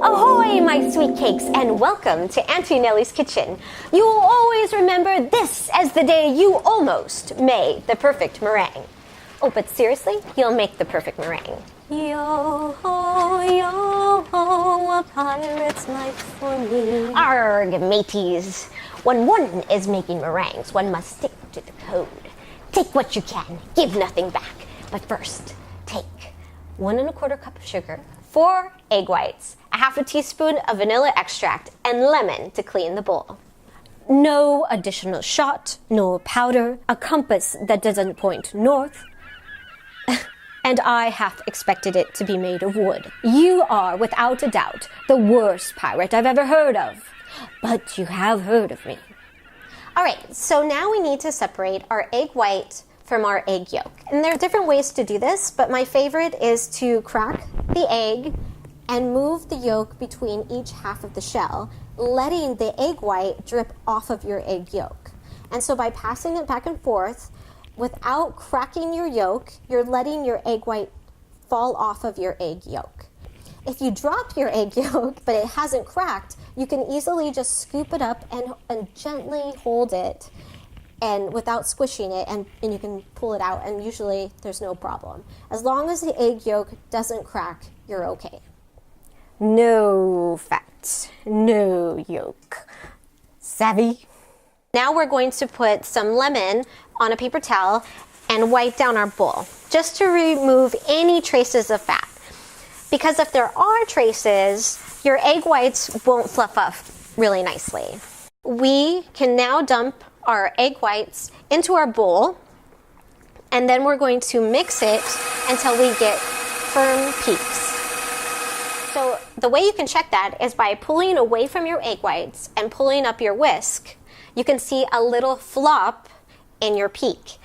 Ahoy, my sweet cakes, and welcome to Auntie Nellie's kitchen. You will always remember this as the day you almost made the perfect meringue. Oh, but seriously, you'll make the perfect meringue. Yo-ho, a pirate's life for me. Arg, mateys. When one is making meringues, one must stick to the code. Take what you can, give nothing back. But first, take 1 1/4 cup of sugar, 4 egg whites, a half a teaspoon of vanilla extract, and lemon to clean the bowl. No additional shot, no powder, a compass that doesn't point north, and I half expected it to be made of wood. You are, without a doubt, the worst pirate I've ever heard of. But you have heard of me. All right, so now we need to separate our egg white from our egg yolk. And there are different ways to do this, but my favorite is to crack the egg and move the yolk between each half of the shell, letting the egg white drip off of your egg yolk. And so by passing it back and forth, without cracking your yolk, you're letting your egg white fall off of your egg yolk. If you drop your egg yolk, but it hasn't cracked, you can easily just scoop it up and gently hold it and without squishing it, and you can pull it out, and usually there's no problem. As long as the egg yolk doesn't crack, you're okay. No fat, no yolk. Savvy? Now we're going to put some lemon on a paper towel and wipe down our bowl, just to remove any traces of fat. Because if there are traces, your egg whites won't fluff up really nicely. We can now dump our egg whites into our bowl, and then we're going to mix it until we get firm peaks. So the way you can check that is by pulling away from your egg whites and pulling up your whisk. You can see a little flop in your peak,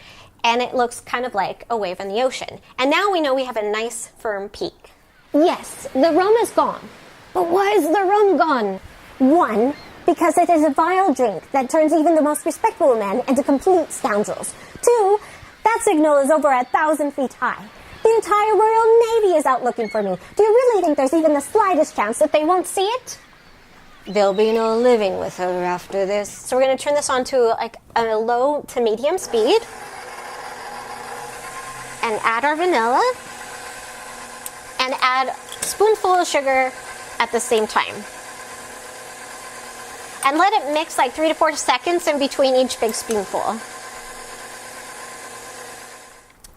and it looks kind of like a wave in the ocean. And now we know we have a nice firm peak. Yes, the rum is gone. But why is the rum gone? 1, because it is a vile drink that turns even the most respectable men into complete scoundrels. 2, that signal is over 1,000 feet high. The entire Royal Navy is out looking for me. Do you really think there's even the slightest chance that they won't see it? There'll be no living with her after this. So we're going to turn this on to like a low to medium speed. And add our vanilla. And add a spoonful of sugar at the same time. And let it mix like 3 to 4 seconds in between each big spoonful.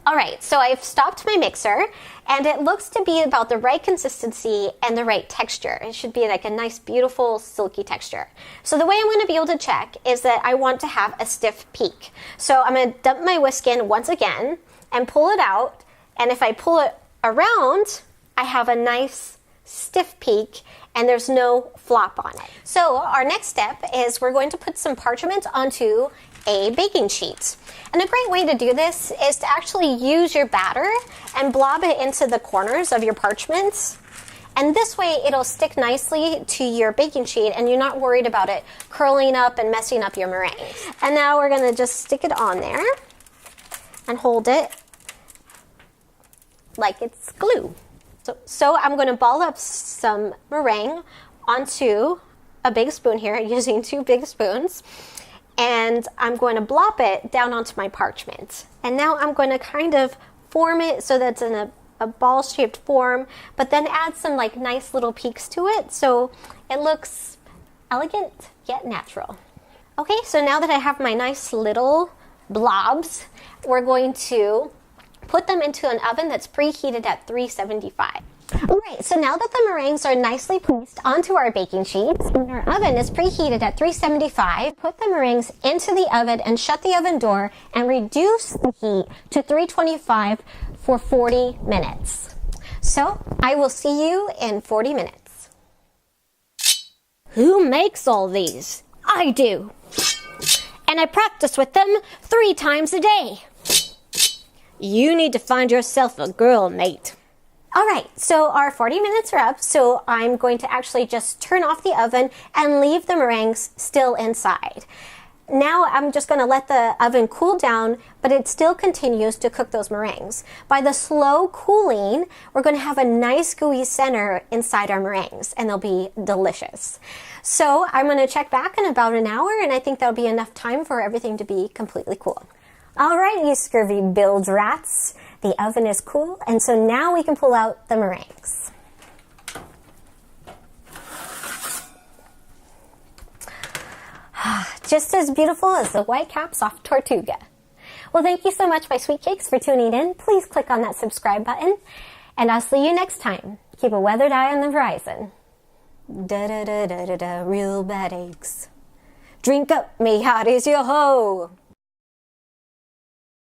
All right, so I've stopped my mixer, and it looks to be about the right consistency and the right texture. It should be like a nice, beautiful, silky texture. So the way I'm going to be able to check is that I want to have a stiff peak. So I'm going to dump my whisk in once again and pull it out, and if I pull it around, I have a nice stiff peak and there's no flop on it. So our next step is we're going to put some parchment onto a baking sheet. And a great way to do this is to actually use your batter and blob it into the corners of your parchment. And this way it'll stick nicely to your baking sheet and you're not worried about it curling up and messing up your meringue. And now we're going to just stick it on there and hold it like it's glue. So I'm going to ball up some meringue onto a big spoon here using 2 big spoons, and I'm going to blop it down onto my parchment. And now I'm going to kind of form it so that it's in a ball-shaped form, but then add some like nice little peaks to it so it looks elegant yet natural. Okay, so now that I have my nice little blobs, we're going to put them into an oven that's preheated at 375. Alright, so now that the meringues are nicely placed onto our baking sheets, and our oven is preheated at 375, put the meringues into the oven and shut the oven door and reduce the heat to 325 for 40 minutes. So, I will see you in 40 minutes. Who makes all these? I do. And I practice with them 3 times a day. You need to find yourself a girl, mate. All right, so our 40 minutes are up, so I'm going to actually just turn off the oven and leave the meringues still inside. Now I'm just going to let the oven cool down, but it still continues to cook those meringues. By the slow cooling, we're going to have a nice gooey center inside our meringues, and they'll be delicious. So I'm going to check back in about an hour, and I think that'll be enough time for everything to be completely cool. All right, you scurvy bilge rats. The oven is cool, and so now we can pull out the meringues. Just as beautiful as the white caps off Tortuga. Well, thank you so much, my Sweetcakes, for tuning in. Please click on that subscribe button, and I'll see you next time. Keep a weathered eye on the horizon. Da-da-da-da-da-da, real bad eggs. Drink up, me hearties, yo-ho!